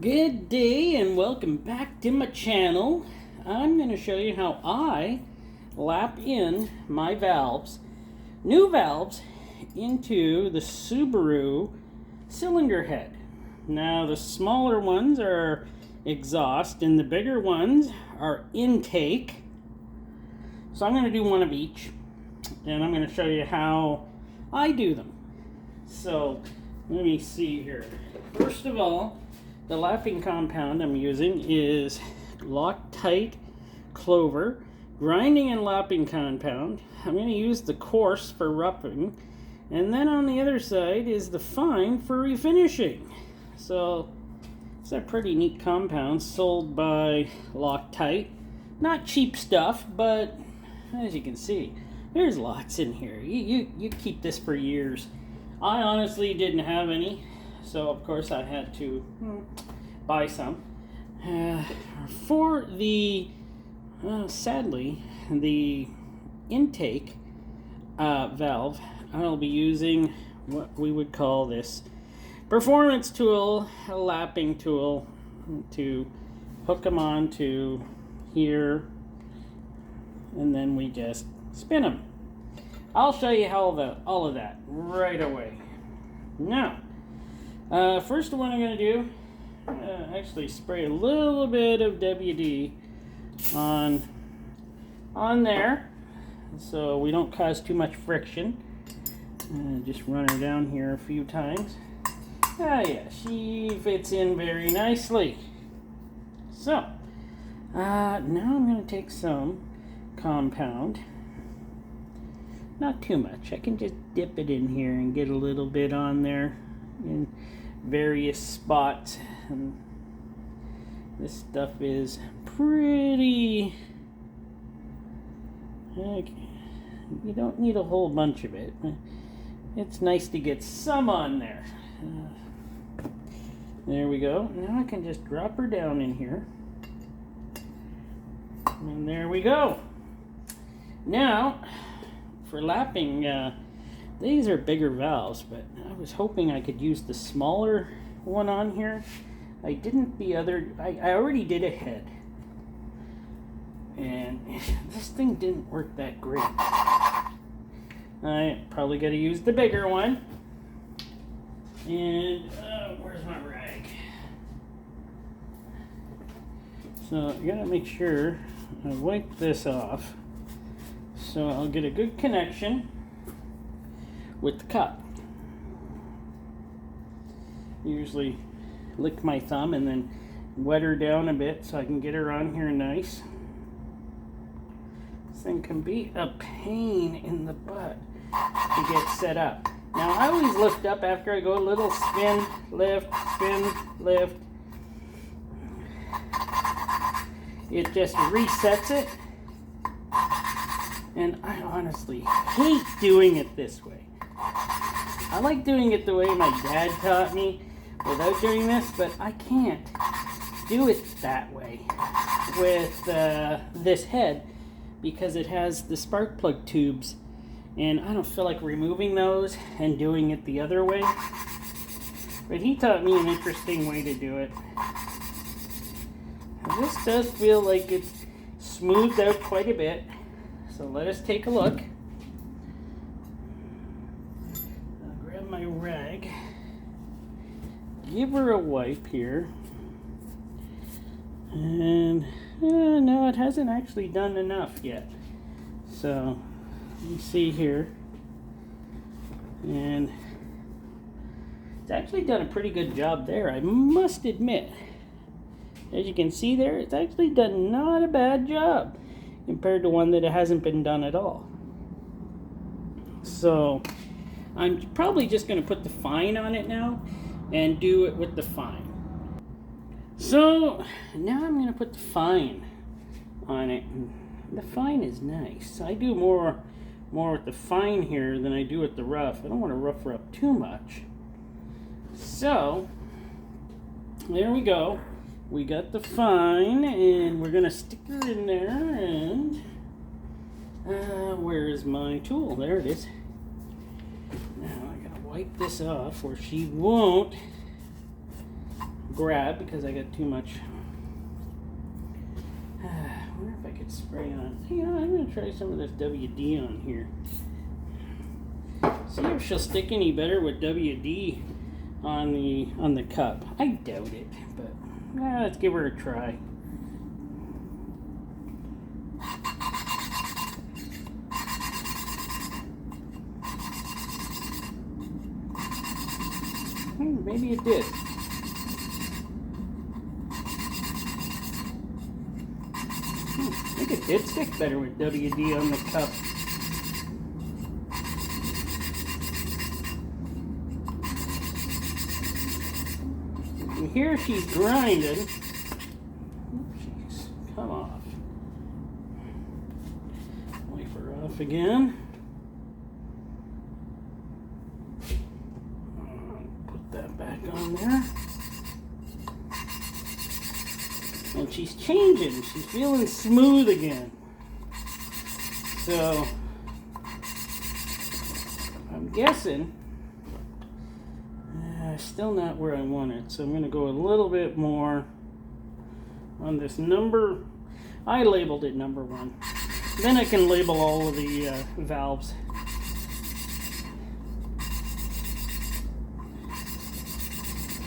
Good day and welcome back to my channel. I'm going to show you how I lap in my valves, new valves, into the Subaru cylinder head. Now the smaller ones are exhaust and the bigger ones are intake. So I'm going to do one of each and I'm going to show you how I do them. So let me see here. First of all, the lapping compound I'm using is Loctite Clover grinding and lapping compound. I'm going to use the coarse for roughing, and then on the other side is the fine for refinishing. So it's a pretty neat compound sold by Loctite. Not cheap stuff, but as you can see, there's lots in here. You keep this for years. I honestly didn't have any, so of course I had to buy some. For the, sadly, the intake valve, I'll be using what we would call this performance tool, a lapping tool, to hook them on to here, and then we just spin them. I'll show you how all of that right away. Now, first what I'm going to do, actually spray a little bit of WD on there so we don't cause too much friction. Just run her down here a few times. Yeah, she fits in very nicely. So, now I'm going to take some compound. Not too much. I can just dip it in here and get a little bit on there in various spots. And this stuff is pretty... you don't need a whole bunch of it. It's nice to get some on there. There we go. Now I can just drop her down in here. And there we go. Now, for lapping, these are bigger valves, but I was hoping I could use the smaller one on here. I didn't I already did a head. And this thing didn't work that great. I probably got to use the bigger one. And, where's my rag? So I gotta make sure I wipe this off, so I'll get a good connection with the cup. Usually lick my thumb and then wet her down a bit so I can get her on here nice. This thing can be a pain in the butt to get set up. Now I always lift up after I go a little spin, lift, spin, lift. It just resets it. And I honestly hate doing it this way. I like doing it the way my dad taught me without doing this, but I can't do it that way with this head because it has the spark plug tubes, and I don't feel like removing those and doing it the other way. But he taught me an interesting way to do it. This does feel like it's smoothed out quite a bit. So let us take a look. I'll grab my rag. Give her a wipe here. And no, it hasn't actually done enough yet. So you see here. And it's actually done a pretty good job there, I must admit. As you can see there, it's actually done not a bad job compared to one that it hasn't been done at all. So I'm probably just going to put the fine on it now and do it with the fine. So now I'm going to put the fine on it. The fine is nice. I do more with the fine here than I do with the rough. I don't want to rough her up too much. So there we go. We got the fine, and we're going to stick her in there, and where is my tool? There it is. Now I got to wipe this off, or she won't grab because I got too much. I wonder if I could spray on. You know, I'm going to try some of this WD on here. See if she'll stick any better with WD on the cup. I doubt it, but let's give her a try. Maybe it did. I think it did stick better with WD on the cup. And here she's grinding. Jeez, come off. Wipe her off again. Put that back on there. And she's changing. She's feeling smooth again. So, I'm guessing still not where I want it. So I'm going to go a little bit more on this number. I labeled it number 1. Then I can label all of the valves.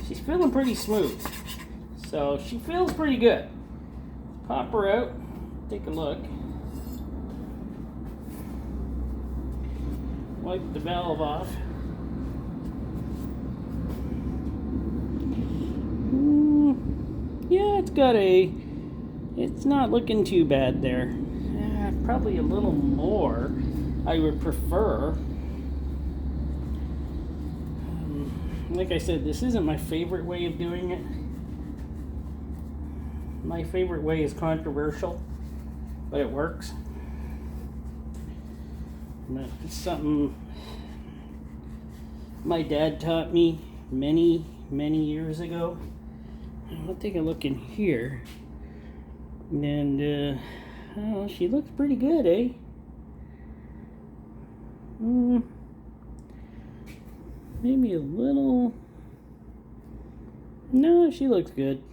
She's feeling pretty smooth. So she feels pretty good. Pop her out, take a look. Wipe the valve off. Yeah, it's not looking too bad there. Probably a little more I would prefer. Like I said, this isn't my favorite way of doing it. My favorite way is controversial, but it works. But it's something my dad taught me many years ago. I'll take a look in here. And, oh, she looks pretty good, eh? Maybe a little. No, she looks good.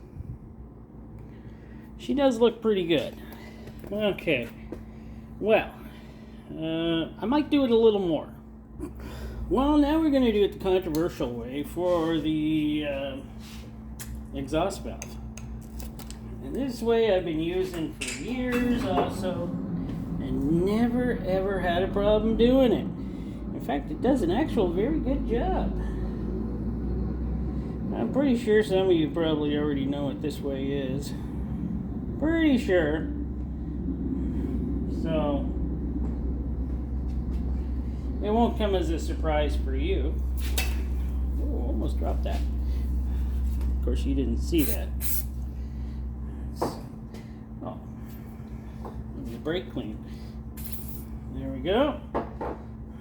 She does look pretty good. Okay. Well, I might do it a little more. Well, now we're going to do it the controversial way for the exhaust valve. And this way I've been using for years also, and never ever had a problem doing it. In fact, it does an actual very good job. I'm pretty sure some of you probably already know what this way is. Pretty sure. So, it won't come as a surprise for you. Oh, almost dropped that. Of course, you didn't see that. Oh, the brake clean. There we go.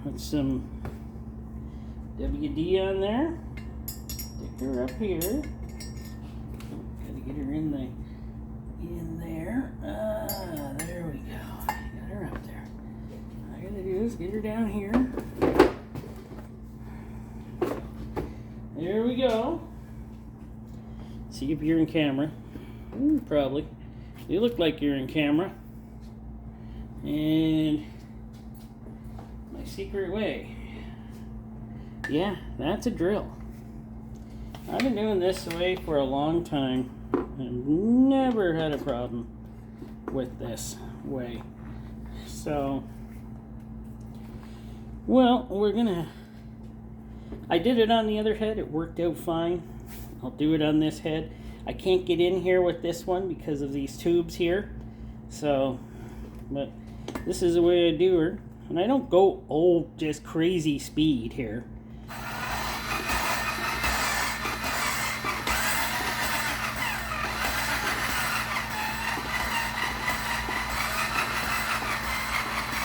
Put some WD on there. Stick her up here. Gotta get her in there. There we go. Got her up there. All I gotta do is get her down here. There we go. See if you're in camera. Probably. You look like you're in camera. And my secret way. Yeah, that's a drill. I've been doing this way for a long time. I've never had a problem with this way. So, well, I did it on the other head. It worked out fine. I'll do it on this head. I can't get in here with this one because of these tubes here. So, but this is the way I do her. And I don't go just crazy speed here.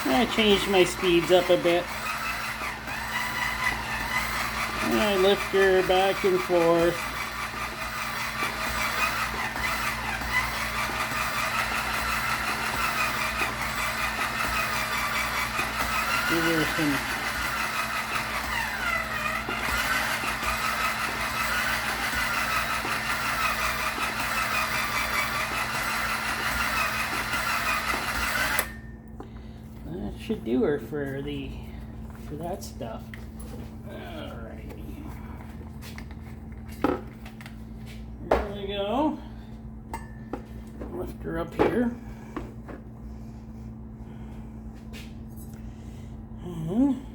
I changed my speeds up a bit. And I lift her back and forth. Give her some. should do her for that stuff. Alrighty. There we go. Lift her up here. And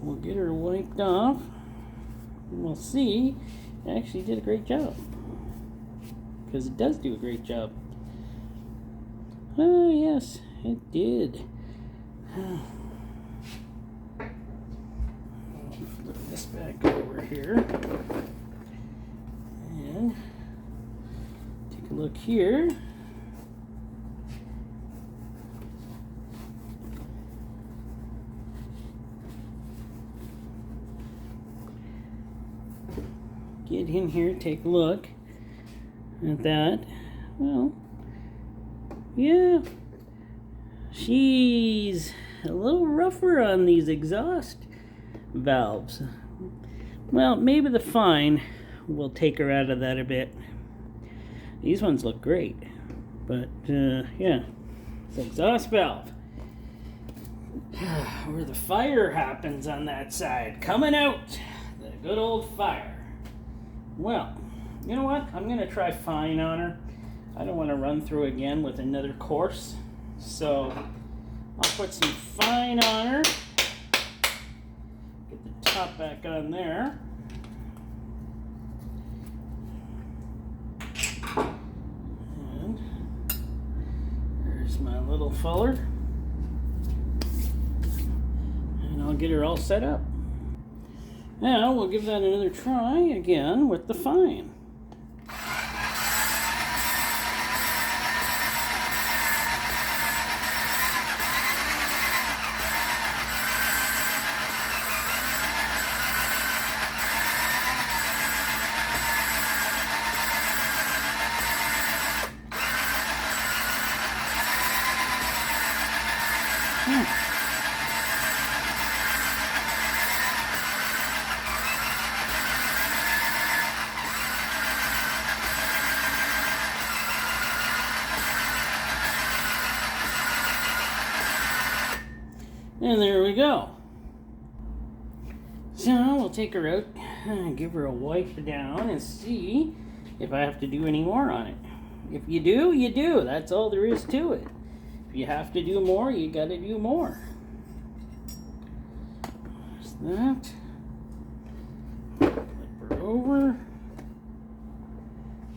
we'll get her wiped off. And we'll see. It actually did a great job. Because it does do a great job. Oh, yes, it did. Flip this back over here. And take a look here. Get in here, take a look at that. Well, yeah, she's a little rougher on these exhaust valves. Well, maybe the fine will take her out of that a bit. These ones look great, but yeah, it's exhaust valve. Where the fire happens on that side, coming out, the good old fire. Well, you know what? I'm gonna try fine on her. I don't want to run through again with another course, so I'll put some fine on her. Get the top back on there. And there's my little fuller. And I'll get her all set up. Now we'll give that another try again with the fine. And there we go. So we'll take her out and give her a wipe down and see if I have to do any more on it. If you do, you do. That's all there is to it. If you have to do more, you gotta do more. There's that. Flip her over.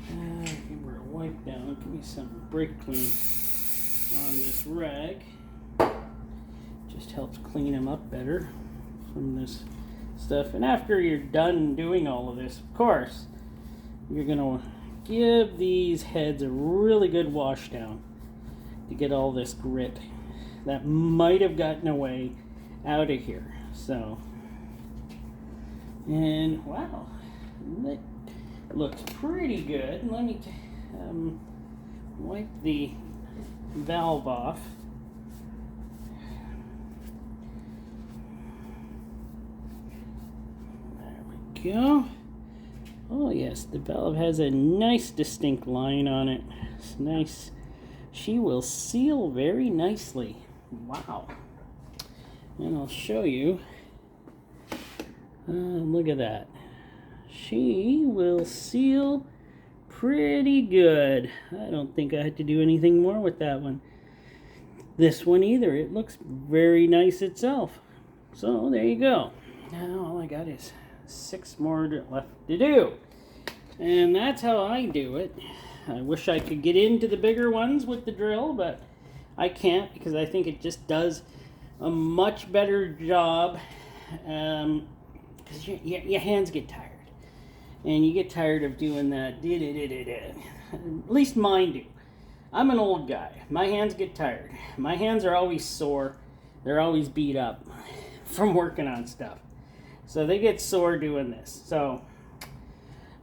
And give her a wipe down. Give me some brake clean on this rag. Just helps clean them up better from this stuff. And after you're done doing all of this, of course, you're gonna give these heads a really good wash down to get all this grit that might have gotten away out of here. So, and wow, that looks pretty good. Let me wipe the valve off. Go. Oh yes, the valve has a nice distinct line on it. It's nice. She will seal very nicely. Wow. And I'll show you. Look at that. She will seal pretty good. I don't think I had to do anything more with that one. This one either. It looks very nice itself. So there you go. Now all I got is 6 more left to do, and that's how I do it. I wish I could get into the bigger ones with the drill, but I can't because I think it just does a much better job, because your hands get tired, and you get tired of doing that. At least mine do. I'm an old guy. My hands get tired. My hands are always sore. They're always beat up from working on stuff. So they get sore doing this. So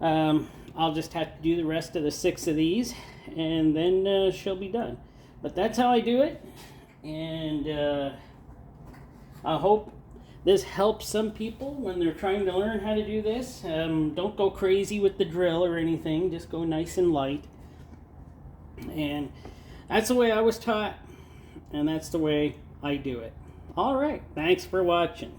I'll just have to do the rest of the 6 of these, and then she'll be done. But that's how I do it, and I hope this helps some people when they're trying to learn how to do this. Don't go crazy with the drill or anything. Just go nice and light. And that's the way I was taught. and that's the way I do it. All right, thanks for watching.